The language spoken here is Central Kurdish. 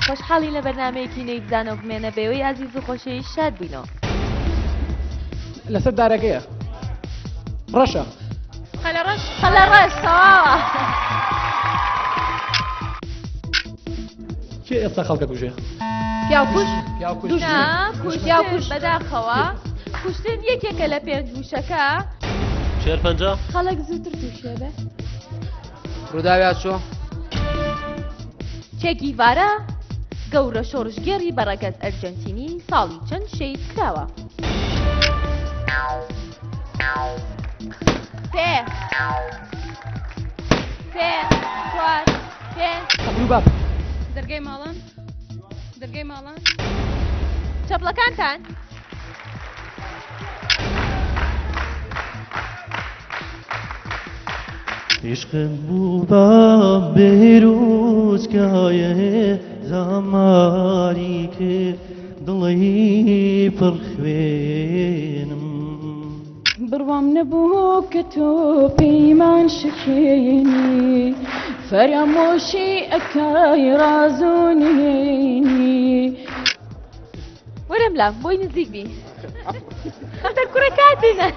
خۆشحاڵی لە بەرنامەیەکی نەیبزانە و بمێنە بێەوەی عزیز و خۆشەوی شاد بووینەوە لەسەر دارەکەیە ڕەشە خەلە ڕەش تەواوە چی ئێستا خەڵکە کوژێ پیاوکوش پیاوکوش بەداخەوە کوشتن یەکێکە لە پێنج وشەکە شێر پەنجا خەڵک زووتر تووشێ بێ ڕووداویا چۆ چێگیڤارە گەورە شۆڕژگێڕی بەڕەگەز ئەرجەنتینی ساڵی چەند شەید کراوە پێ چوار پێنج ئەبروباب دەرگەی ماڵان چەپڵەکانتان عشقم بودا بێروزگایە زاماری کرد دڵی پڕخوێنم بڕوام نەبوو کە تۆ پەیمان شکێنی فەرامۆشی ئەکای ڕازۆنێنی وەرم لام بۆی نزیک بی ئەم دەرکوڕە کاتێنە